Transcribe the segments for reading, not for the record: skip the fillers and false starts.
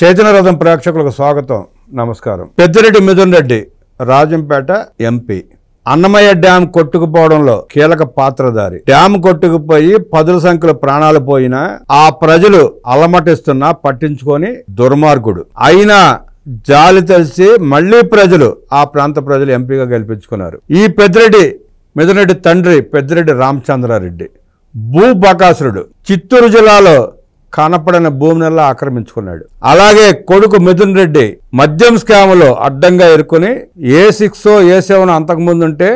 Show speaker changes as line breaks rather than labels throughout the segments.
చైతన్య రథం ప్రేక్షకులకు స్వాగతం, నమస్కారం. పెద్దిరెడ్డి మిథున్ రెడ్డి రాజంపేట ఎంపీ. అన్నమయ్య డ్యాం కొట్టుకుపోవడంలో కీలక పాత్రధారి. డ్యాం కొట్టుకుపోయి పదుల సంఖ్యలో ప్రాణాలు పోయినా ఆ ప్రజలు అలమటిస్తున్నా పట్టించుకొని దుర్మార్గుడు. అయినా జాలి తెలిసి మళ్లీ ప్రజలు ఆ ప్రాంత ప్రజలు ఎంపీగా గెలిపించుకున్నారు. ఈ పెద్దిరెడ్డి మిథున్ రెడ్డి తండ్రి పెద్దిరెడ్డి రామచంద్రారెడ్డి భూబకాసురుడు. చిత్తూరు జిల్లాలో కనపడిన భూమినల్లా ఆక్రమించుకున్నాడు. అలాగే కొడుకు మిథున్ రెడ్డి మద్యం స్కామ్లో అడ్డంగా ఇరుక్కుని A6 A7 అంతకుముందు ఉంటే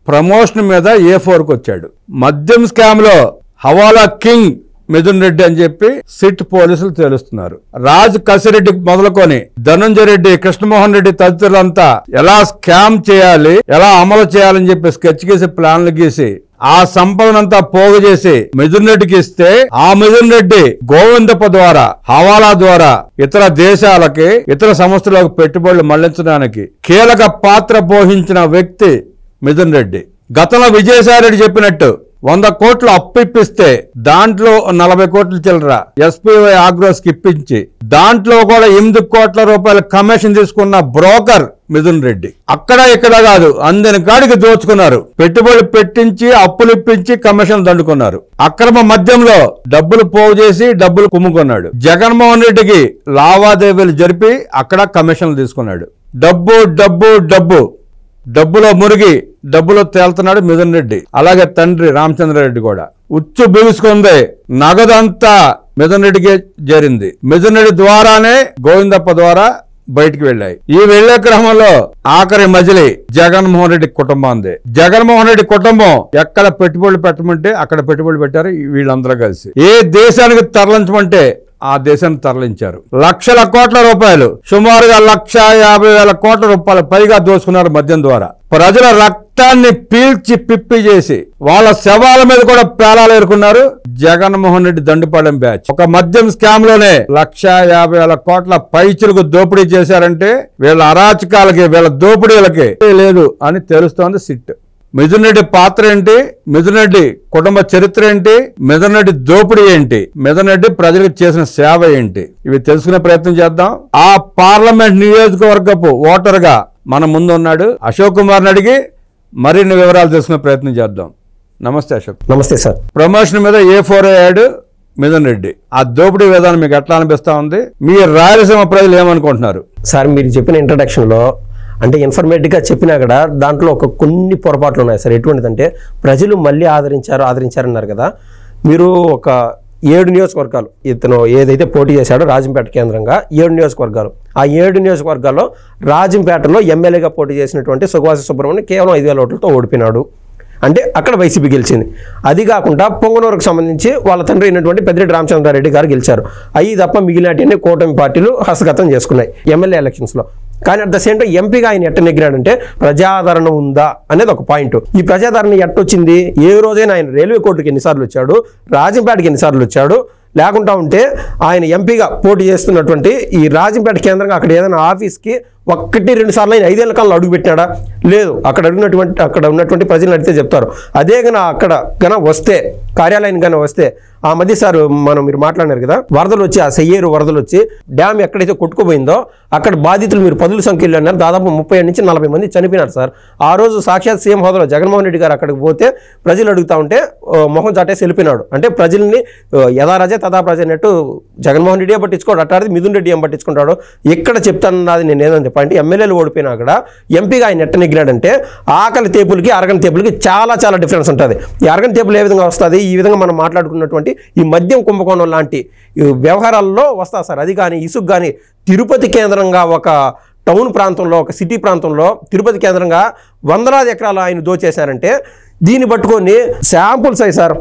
ప్రమోషన్ మీద A4కు వచ్చాడు. మద్యం స్కామ్లో హవాలా కింగ్ మిథున్ రెడ్డి అని చెప్పి సిట్ పోలీసులు తేలుస్తున్నారు. రాజ్ కసిరెడ్డి మొదలుకొని ధనంజయ రెడ్డి, కృష్ణమోహన్ రెడ్డి తదితరులంతా ఎలా స్కామ్ చేయాలి, ఎలా అమలు చేయాలని చెప్పి స్కెచ్ గీసి ప్లాన్లు గీసి ఆ సంపదనంతా పోగు చేసి మిథున్ రెడ్డికి ఇస్తే ఆ మిథున్ రెడ్డి గోవిందప్ప ద్వారా, హవాలా ద్వారా ఇతర దేశాలకి, ఇతర సంస్థలకు పెట్టుబడులు మళ్లించడానికి కీలక పాత్ర పోషించిన వ్యక్తి మిథున్ రెడ్డి. గతంలో విజయసాయి రెడ్డి చెప్పినట్టు 100 కోట్లు అప్పు ఇప్పిస్తే దాంట్లో 40 కోట్లు చిల్లర SPY ఆగ్రోస్ కి ఇప్పించి దాంట్లో కూడా 8 కోట్ల రూపాయల కమిషన్ తీసుకున్న బ్రోకర్ మిథున్ రెడ్డి. అక్కడ ఇక్కడ కాదు, అందని కాడికి దోచుకున్నారు. పెట్టుబడులు పెట్టించి అప్పులు ఇప్పించి కమిషన్ దండుకున్నారు. అక్రమ మద్యంలో డబ్బులు పోగు చేసి డబ్బులు కుమ్ముకున్నాడు. జగన్మోహన్ రెడ్డికి లావాదేవీలు జరిపి అక్కడ కమిషన్లు తీసుకున్నాడు. డబ్బు డబ్బు డబ్బు డబ్బులో మురిగి డబ్బులో తేలుతున్నాడు మిథున్ రెడ్డి. అలాగే తండ్రి రామచంద్రారెడ్డి కూడా ఉచ్చు బిగుసుకుంది. నగదంతా మిథున్ రెడ్డికి చేరింది. మిథున్ రెడ్డి ద్వారానే గోవిందప్ప ద్వారా బయటికి వెళ్ళాయి. ఈ వెళ్లే క్రమంలో ఆఖరి మజిలీ జగన్మోహన్ రెడ్డి కుటుంబంది. జగన్మోహన్ రెడ్డి కుటుంబం ఎక్కడ పెట్టుబడులు పెట్టమంటే అక్కడ పెట్టుబడులు పెట్టారు వీళ్ళందరూ కలిసి. ఏ దేశానికి తరలించమంటే ఆ దేశాన్ని తరలించారు. లక్షల కోట్ల రూపాయలు, సుమారుగా 1,50,000 కోట్ల రూపాయలు పైగా దోచుకున్నారు మద్యం ద్వారా. ప్రజల రక్తాన్ని పీల్చి పిప్పి చేసి వాళ్ళ శవాల మీద కూడా పేలాలు ఏరుకున్నారు జగన్మోహన్ రెడ్డి దండుపాలెం బ్యాచ్. ఒక మద్యం స్కామ్ లోనే 1,50,000 కోట్ల పైచులకు దోపిడీ చేశారంటే వీళ్ళ అరాచకాలకి, వీళ్ళ దోపిడీలకి లేదు అని తెలుస్తోంది సిట్. మిథున్ రెడ్డి పాత్ర ఏంటి, మిథున్ రెడ్డి కుటుంబ చరిత్ర ఏంటి, మిథున్ రెడ్డి దోపిడీ ఏంటి, మిథున్ రెడ్డి ప్రజలకు చేసిన సేవ ఏంటి, ఇవి తెలుసుకునే ప్రయత్నం చేద్దాం. ఆ పార్లమెంట్ నియోజకవర్గపు ఓటర్ గా మన ముందు ఉన్నాడు అశోక్ కుమార్ని అడిగి మరిన్ని వివరాలు తెలుసుకునే ప్రయత్నం చేద్దాం. నమస్తే అశోక్.
నమస్తే సార్.
ప్రమోషన్ మీద A4 అయ్యాడు మిథున్ రెడ్డి. ఆ దోపిడీ విధానం మీకు ఎట్లా అనిపిస్తా ఉంది? మీ రాయలసీమ ప్రజలు ఏమనుకుంటున్నారు?
సార్, మీరు చెప్పిన ఇంట్రడక్షన్ లో అంటే ఇన్ఫర్మేటివ్గా చెప్పినా కూడా దాంట్లో కొన్ని పొరపాట్లు ఉన్నాయి సార్. ఎటువంటిదంటే ప్రజలు మళ్ళీ ఆదరించారన్నారు కదా. మీరు ఒక 7 నియోజకవర్గాలు ఇతను ఏదైతే పోటీ చేశాడో రాజంపేట కేంద్రంగా 7 నియోజకవర్గాలు, ఆ 7 నియోజకవర్గాల్లో రాజంపేటలో ఎమ్మెల్యేగా పోటీ చేసినటువంటి సుఖవాసి సుబ్రహ్మణ్యం కేవలం 5,000 ఓట్లతో ఓడిపోయినాడు. అంటే అక్కడ వైసీపీ గెలిచింది. అది కాకుండా పొంగనూరుకు సంబంధించి వాళ్ళ తండ్రి అయినటువంటి పెద్దిరెడ్డి రామచంద్రారెడ్డి గారు గెలిచారు. అవి తప్ప మిగిలినటువంటి కూటమి పార్టీలు హస్తగతం చేసుకున్నాయి ఎమ్మెల్యే ఎలక్షన్స్లో. కానీ అట్ ద సేమ్ టైం ఎంపీగా ఆయన ఎట్ట నెగ్గినాడంటే ప్రజాదరణ ఉందా అనేది ఒక పాయింట్. ఈ ప్రజాదరణ ఎట్టొచ్చింది? ఏ రోజైనా ఆయన రైల్వే కోర్టుకి ఎన్నిసార్లు వచ్చాడు, రాజంపేటకి ఎన్నిసార్లు వచ్చాడు, లేకుండా ఉంటే ఆయన ఎంపీగా పోటీ చేస్తున్నటువంటి ఈ రాజంపేట కేంద్రంగా అక్కడ ఏదైనా ఆఫీస్కి 1-2 సార్లు ఆయన 5 ఏళ్ల కాలంలో అడుగు పెట్టినాడా? లేదు. అక్కడ ఉన్నటువంటి ప్రజలను అడిగితే చెప్తారు. అదే గన అక్కడ వస్తే, కార్యాలయం కానీ వస్తే, ఆ మధ్య సార్ మీరు మాట్లాడినారు కదా, వరదలు వచ్చి ఆ సెయ్యేరు వరదలు వచ్చి డ్యామ్ ఎక్కడైతే కొట్టుకుపోయిందో అక్కడ బాధితులు మీరు 10ల సంఖ్యలో అన్నారు. దాదాపు 37 నుంచి 40 మంది చనిపోయినారు సార్. ఆ రోజు సాక్షాత్ సీఎం హోదాలో జగన్మోహన్ రెడ్డి గారు అక్కడికి పోతే ప్రజలు అడుగుతా ఉంటే మొహం చాటేసి వెళ్ళిపోయినాడు. అంటే ప్రజల్ని యథారాజే తథా ప్రజ అన్నట్టు జగన్మోహన్ రెడ్డి పట్టించుకోడు, అట్టాడిది మిథున్ రెడ్డి ఏం పట్టించుకుంటాడు. ఎక్కడ చెప్తానన్నది నేను ఏదని చెప్పండి. ఎమ్మెల్యేలు ఓడిపోయినా అక్కడ ఎంపీగా ఆయన ఎట్ట నెగ్గినాడంటే ఆకలి తేపులకి అరగని తేపులకి చాలా డిఫరెన్స్ ఉంటుంది. ఈ అరగని తేపులు ఏ విధంగా వస్తుంది? ఈ విధంగా మనం మాట్లాడుకున్నటువంటి ఈ మద్యం కుంభకోణం లాంటి వ్యవహారాల్లో వస్తా సార్. అది కానీ ఇసుకు కానీ తిరుపతి కేంద్రంగా ఒక టౌన్ ప్రాంతంలో, ఒక సిటీ ప్రాంతంలో తిరుపతి కేంద్రంగా వందలాది ఎకరాలు ఆయన దోచేశారంటే దీన్ని పట్టుకొని శాంపుల్స్ అయ్యి సార్.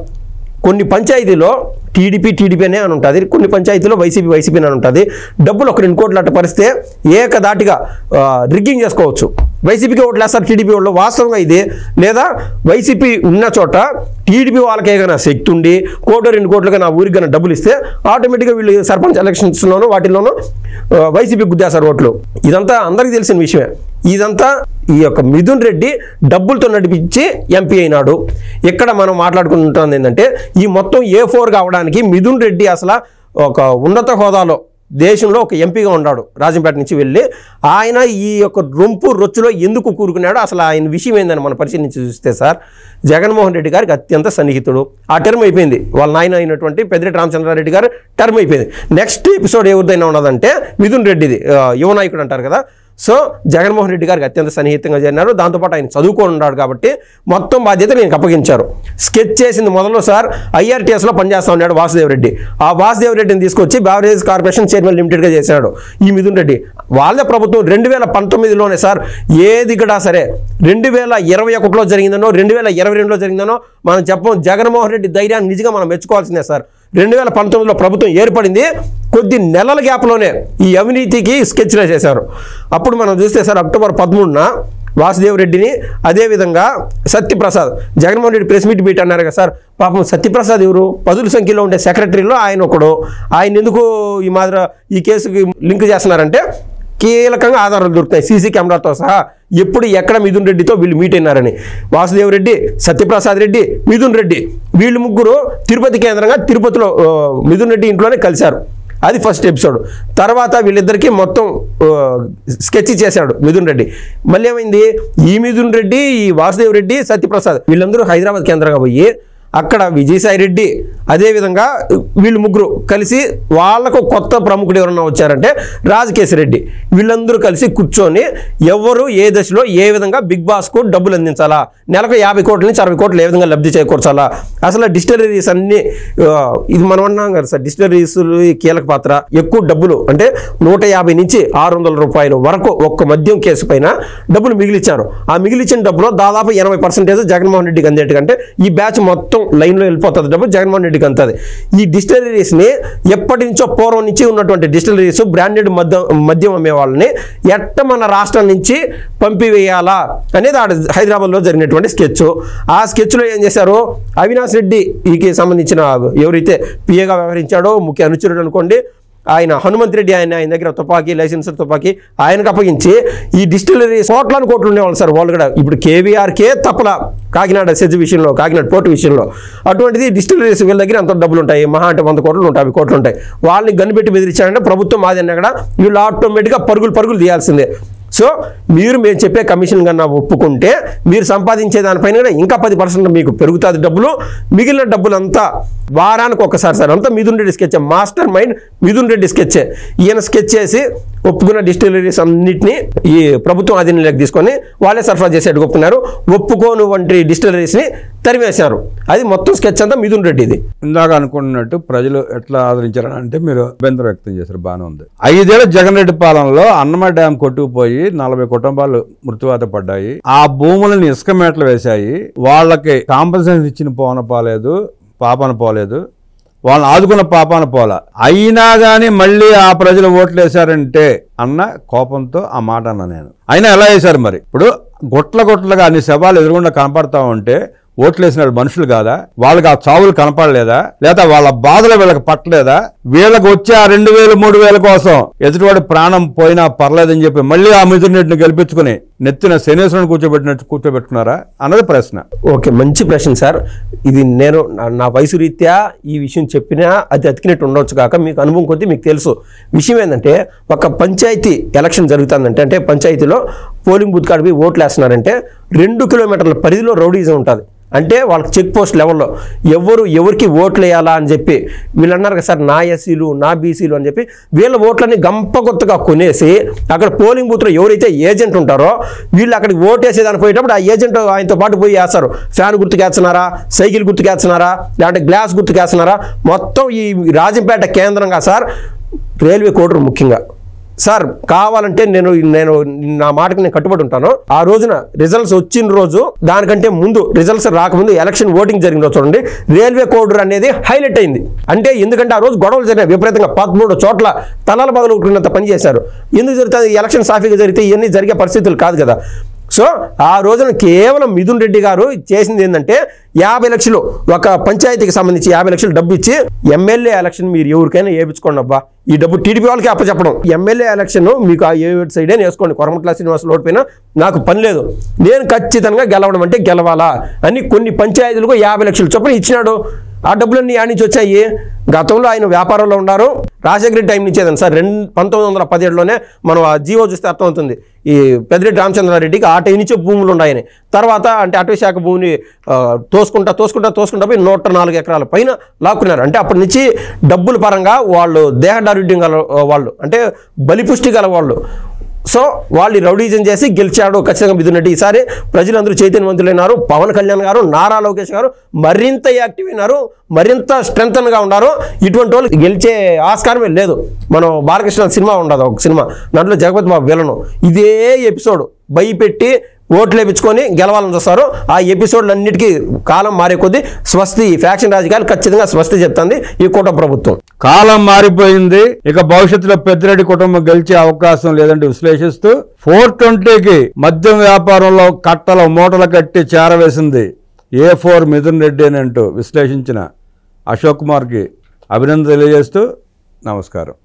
కొన్ని పంచాయతీలో టీడీపీ అనే అని ఉంటుంది, కొన్ని పంచాయతీలో వైసీపీ అని ఉంటుంది. డబ్బులు ఒక 2 కోట్లు అట్ట పరిస్తే ఏకదాటిగా రిగ్గింగ్ చేసుకోవచ్చు. వైసీపీకి ఓట్లు వేస్తారు టీడీపీ వాళ్ళు. వాస్తవంగా ఇది లేదా వైసీపీ ఉన్న చోట టీడీపీ వాళ్ళకి ఏదైనా శక్తి ఉండి 1-2 కోట్లుగా నా ఊరికి కానీ డబ్బులు ఇస్తే ఆటోమేటిక్గా వీళ్ళు సర్పంచ్ ఎలక్షన్స్లోనూ వాటిల్లోనూ వైసీపీ గుద్దేశారు ఓట్లు. ఇదంతా అందరికీ తెలిసిన విషయమే. ఇదంతా ఈ యొక్క మిథున్ రెడ్డి డబ్బులతో నడిపించి ఎంపీ అయినాడు. ఇక్కడ మనం మాట్లాడుకుంటున్నది ఏంటంటే ఈ మొత్తం A4 కావడానికి మిథున్ రెడ్డి అసలు ఒక ఉన్నత హోదాలో దేశంలో ఒక ఎంపీగా ఉన్నాడు రాజంపేట నుంచి వెళ్ళి. ఆయన ఈ యొక్క రొంపు రొచ్చులో ఎందుకు కూరుకున్నాడో అసలు ఆయన విషయం ఏందని మనం పరిశీలించి చూస్తే సార్, జగన్మోహన్ రెడ్డి గారికి అత్యంత సన్నిహితుడు. ఆ టర్మ్ అయిపోయింది, వాళ్ళ నాయన అయినటువంటి పెద్దిరెడ్డి రామచంద్రారెడ్డి గారు టర్మ్ అయిపోయింది. నెక్స్ట్ ఎపిసోడ్ ఎవరిదైనా ఉన్నదంటే మిథున్ రెడ్డిది, యువ నాయకుడు అంటారు కదా. సో జగన్మోహన్ రెడ్డి గారికి అత్యంత సన్నిహితంగా చేరినారు. దాంతోపాటు ఆయన చదువుకొని ఉన్నాడు కాబట్టి మొత్తం బాధ్యత నేను అప్పగించారు. స్కెచ్ చేసింది మొదలు సార్ IRTSలో పనిచేస్తా ఉన్నాడు వాసుదేవ్ రెడ్డి. ఆ వాసుదేవ్ రెడ్డిని తీసుకొచ్చి బెవరేజ్ కార్పొరేషన్ చైర్మన్ లిమిటెడ్గా చేశాడు ఈ మిథున్ రెడ్డి. వాళ్ళ ప్రభుత్వం 2019లోనే సార్ ఏది కూడా సరే 2021లో జరిగిందనో 2022లో జరిగిందనో మనం చెప్పం. జగన్మోహన్ రెడ్డి ధైర్యాన్ని నిజంగా మనం మెచ్చుకోవాల్సిందే సార్. 2019లో ప్రభుత్వం ఏర్పడింది, కొద్ది నెలల గ్యాప్లోనే ఈ అవినీతికి స్కెచ్ చేశారు. అప్పుడు మనం చూస్తే సార్ అక్టోబర్ 13న వాసుదేవ్ రెడ్డిని, అదేవిధంగా సత్యప్రసాద్, జగన్మోహన్ రెడ్డి ప్రెస్ మీట్ అన్నారు కదా సార్. పాపం సత్యప్రసాద్ ఎవరు, 10ల సంఖ్యలో ఉండే సెక్రటరీలో ఆయన ఒకడు. ఆయన ఎందుకు ఈ కేసుకి లింక్ చేస్తున్నారంటే కీలకంగా ఆధారాలు దొరుకుతాయి సీసీ కెమెరాతో సహా. ఎప్పుడు ఎక్కడ మిథున్ రెడ్డితో వీళ్ళు మీట్ అయినారని. వాసుదేవ్ రెడ్డి, సత్యప్రసాద్ రెడ్డి, మిథున్ రెడ్డి వీళ్ళు ముగ్గురు తిరుపతి కేంద్రంగా తిరుపతిలో మిథున్ రెడ్డి ఇంట్లోనే కలిశారు. అది ఫస్ట్ ఎపిసోడ్. తర్వాత వీళ్ళిద్దరికీ మొత్తం స్కెచ్ చేశాడు మిథున్ రెడ్డి. మళ్ళీ ఏమైంది, ఈ మిథున్ రెడ్డి, ఈ వాసుదేవ్ రెడ్డి, సత్యప్రసాద్ వీళ్ళందరూ హైదరాబాద్ కేంద్రంగా పోయి అక్కడ విజయసాయి రెడ్డి, అదేవిధంగా వీళ్ళు ముగ్గురు కలిసి వాళ్ళకు కొత్త ప్రముఖుడు ఎవరన్నా వచ్చారంటే రాజకేశ్ రెడ్డి, వీళ్ళందరూ కలిసి కూర్చొని ఎవరు ఏ దశలో ఏ విధంగా బిగ్ బాస్కు డబ్బులు అందించాలా, నెలకు 50 కోట్ల నుంచి 60 కోట్లు ఏ విధంగా లబ్ధి చేకూర్చాలా, అసలు డిస్టిలరీస్ అన్ని ఇది మనం అన్నాం కదా సార్, డిస్టిలరీస్ కీలక పాత్ర. ఎక్కువ డబ్బులు అంటే 150 నుంచి 600 రూపాయలు వరకు ఒక్క మద్యం కేసు పైన డబ్బులు మిగిలిచ్చారు. ఆ మిగిలిచ్చిన డబ్బులో దాదాపు 80% జగన్మోహన్ రెడ్డికి అందేట్టుకంటే ఈ బ్యాచ్ మొత్తం లైన్లో వెళ్ళిపోతుంది డబ్బు జగన్మోహన్ రెడ్డికి అంతది. ఈ డిస్టిలరీస్ని ఎప్పటి నుంచో పూర్వం నుంచి ఉన్నటువంటి డిస్టిలరీస్ బ్రాండెడ్ మద్యం అమ్మే వాళ్ళని ఎట్ట మన రాష్ట్రం నుంచి పంపివేయాలా అనేది హైదరాబాద్లో జరిగినటువంటి స్కెచ్. ఆ స్కెచ్లో ఏం చేశారు, అవినాష్ రెడ్డి ఈకి సంబంధించిన ఎవరైతే పిఏగా వ్యవహరించాడో ముఖ్య అనుచరుడు అనుకోండి, ఆయన హనుమంత్ రెడ్డి, ఆయన దగ్గర తుపాకీ, లైసెన్స్ తుపాకీ ఆయనకు అప్పగించి ఈ డిస్టిలరీ కోట్లు ఉండేవాళ్ళు సార్. వాళ్ళు కూడా ఇప్పుడు KVRకే తప్పల కాకినాడ సెజ్ విషయంలో, కాకినాడ పోర్టు విషయంలో. అటువంటిది డిస్టిలరీస్ వీళ్ళ దగ్గర అంత డబ్బులు ఉంటాయి, మహా అంటే 100 కోట్లు 150 కోట్లు ఉంటాయి. వాళ్ళని గన్నుపెట్టి బెదిరించారంటే ప్రభుత్వం మాది అన్నా కూడా వీళ్ళు ఆటోమేటిక్గా పరుగులు తీయాల్సిందే. సో మేము చెప్పే కమిషన్ కన్నా ఒప్పుకుంటే మీరు సంపాదించే దానిపైన కూడా ఇంకా 10% మీకు పెరుగుతుంది డబ్బులు. మిగిలిన డబ్బులంతా వారానికి ఒక్కసారి సార్ అంతా Mithun Reddy sketch, master mind Mithun Reddy sketch. ఈయన స్కెచ్ చేసి ఒప్పుకున్న డిస్టిలరీస్ అన్నింటినీ ఈ ప్రభుత్వం అధీనంలోకి తీసుకొని వాళ్ళే సరఫరా చేసేట్టు ఒప్పుకున్నారు. ఒప్పుకోను వంటి డిస్టిలరీస్ని తరిమేశారు. అది మొత్తం స్కెచ్ అంతా మిథున్ రెడ్డిది.
ఇందాక అనుకున్నట్టు ప్రజలు ఎట్లా ఆదరించారని అంటే మీరు అభ్యంతరం వ్యక్తం చేశారు, బాగానే ఉంది. 5 ఏళ్ల జగన్ రెడ్డి పాలనలో అన్నమయ్య డ్యాం కొట్టుకుపోయి 40 కుటుంబాలు మృత్యువాత పడ్డాయి. ఆ భూములను ఇసుక మేటలు వేశాయి. వాళ్ళకి కాంపన్సేషన్ ఇచ్చిన పాపన పోలేదు, వాళ్ళని ఆదుకున్న పాపాన పోలా. అయినా కానీ మళ్ళీ ఆ ప్రజలు ఓట్లు వేశారంటే అన్న కోపంతో ఆ మాట అన్న నేను. అయినా ఎలా వేశారు మరి? ఇప్పుడు గుట్లగా అన్ని శవాలు ఎదురుగుండా కనపడతా ఉంటే ఓట్లు వేసిన మనుషులు కాదా? వాళ్ళకి ఆ చావులు కనపడలేదా? లేదా వాళ్ళ బాధలు వీళ్ళకి పట్టలేదా? వీళ్ళకి వచ్చే ఆ 2000 3000 కోసం ఎదుటివాడి ప్రాణం పోయినా పర్లేదని చెప్పి మళ్ళీ ఆ మిథున్ రెడ్డిని గెలిపించుకుని నెత్తిన శనేశ్వరుని కూర్చోబెట్టుకున్నారా అన్నది ప్రశ్న.
ఓకే, మంచి ప్రశ్న సార్. ఇది నేను నా వయసు రీత్యా ఈ విషయం చెప్పినా అది అతికినట్టు ఉండొచ్చు కాక మీకు అనుభవం కొద్దీ మీకు తెలుసు. విషయం ఏంటంటే ఒక పంచాయతీ ఎలక్షన్ జరుగుతుందంటే, అంటే పంచాయతీలో పోలింగ్ బూత్ కాడికి ఓట్లు వేస్తున్నారంటే 2 కిలోమీటర్ల పరిధిలో రౌడీజం ఉంటుంది. అంటే వాళ్ళకి చెక్ పోస్ట్ లెవెల్లో ఎవరికి ఓట్లు వేయాలా అని చెప్పి వీళ్ళు అన్నారు కదా సార్, నా ఎస్సీలు నా బీసీలు అని చెప్పి వీళ్ళ ఓట్లని గంపగొత్తగా కొనేసి అక్కడ పోలింగ్ బూత్లో ఎవరైతే ఏజెంట్ ఉంటారో వీళ్ళు అక్కడికి ఓటు వేసేదాన్ని పోయేటప్పుడు ఆ ఏజెంట్ ఆయనతో పాటు పోయి వేస్తారు. ఫ్యాన్ గుర్తుకేస్తున్నారా, సైకిల్ గుర్తుకేస్తున్నారా, లేదంటే గ్లాస్ గుర్తుకేస్తున్నారా, మొత్తం ఈ రాజంపేట కేంద్రంగా సార్ రైల్వే కోడరు ముఖ్యంగా సార్ కావాలంటే నేను నా మాటకి నేను కట్టుబడి ఉంటాను. ఆ రోజున రిజల్ట్స్ వచ్చిన రోజు దానికంటే ముందు రిజల్ట్స్ రాకముందు ఎలక్షన్ ఓటింగ్ జరిగిన రోజు చూడండి, రైల్వే కోడర్ అనేది హైలైట్ అయింది. అంటే ఎందుకంటే ఆ రోజు గొడవలు జరిగినాయి విపరీతంగా, 13 చోట్ల తలాల బదులు కొట్టినంత పని చేశారు. ఎందుకు జరుగుతుంది? ఎలక్షన్ సాఫీగా జరిగితే ఇవన్నీ జరిగే పరిస్థితులు కాదు కదా. సో ఆ రోజున కేవలం మిథున్ రెడ్డి గారు చేసింది ఏంటంటే 50 లక్షలు ఒక పంచాయతీకి సంబంధించి 50 లక్షలు డబ్బు ఇచ్చి ఎమ్మెల్యే ఎలక్షన్ మీరు ఎవరికైనా వేయించుకోండి అబ్బా, ఈ డబ్బు టీడీపీ వాళ్ళకి అప్పచెప్పడం. ఎమ్మెల్యే ఎలక్షన్ మీకు ఆ ఏడు సైడే వేసుకోండి, కొరమట్ల శ్రీనివాసులు ఓడిపోయినా నాకు పని లేదు, నేను ఖచ్చితంగా గెలవడం అంటే గెలవాలా అని కొన్ని పంచాయతీలకు 50 లక్షలు చొప్పున ఇచ్చినాడు. ఆ డబ్బులన్నీ యాడ్ నుంచి వచ్చాయి. గతంలో ఆయన వ్యాపారంలో ఉన్నారు. రాజశేఖర రెడ్డి టైం నుంచి ఏదండి సార్ 1917లోనే మనం ఆ జీవో చూస్తే అర్థమవుతుంది. ఈ పెద్దిరెడ్డి రామచంద్రారెడ్డికి ఆ టైం నుంచే భూములు ఉన్నాయని. తర్వాత అంటే అటవీ శాఖ భూమిని తోసుకుంటా పోయి 104 ఎకరాల పైన లాక్కున్నారు. అంటే అప్పటి నుంచి డబ్బుల పరంగా వాళ్ళు దేహదారుఢ్యం గల వాళ్ళు, అంటే బలిపుష్టి గల వాళ్ళు. సో వాళ్ళు రౌడీజం చేసి గెలిచాడు ఖచ్చితంగా మిథున్ రెడ్డి. ఈసారి ప్రజలందరూ చైతన్యవంతులైనారు. పవన్ కళ్యాణ్ గారు, నారా లోకేష్ గారు మరింత యాక్టివ్ అయినారు, మరింత స్ట్రెంగ్గా ఉన్నారు. ఇటువంటి వాళ్ళు గెలిచే ఆస్కారమే లేదు. మనం బాలకృష్ణ సినిమా ఉండదు, ఒక సినిమా, దాంట్లో జగపతి బాబు విలను ఇదే ఎపిసోడ్ భయపెట్టి ఓట్లు వేయించుకొని గెలవాలని చూస్తారు. ఆ ఎపిసోడ్లన్నిటికీ కాలం మారే కొద్దీ స్వస్తి ఫ్యాక్షన్ రాజకీయాలు ఖచ్చితంగా స్వస్తి చెప్తుంది ఈ కూటమి ప్రభుత్వం.
కాలం మారిపోయింది, ఇక భవిష్యత్తులో పెద్దిరెడ్డి కుటుంబం గెలిచే అవకాశం లేదంటే విశ్లేషిస్తూ 420కి మద్యం వ్యాపారంలో కట్టల మూటలు కట్టి చేరవేసింది A4 మిథున్ రెడ్డి అని అంటూ విశ్లేషించిన అశోక్ కుమార్కి అభినందన తెలియజేస్తూ నమస్కారం.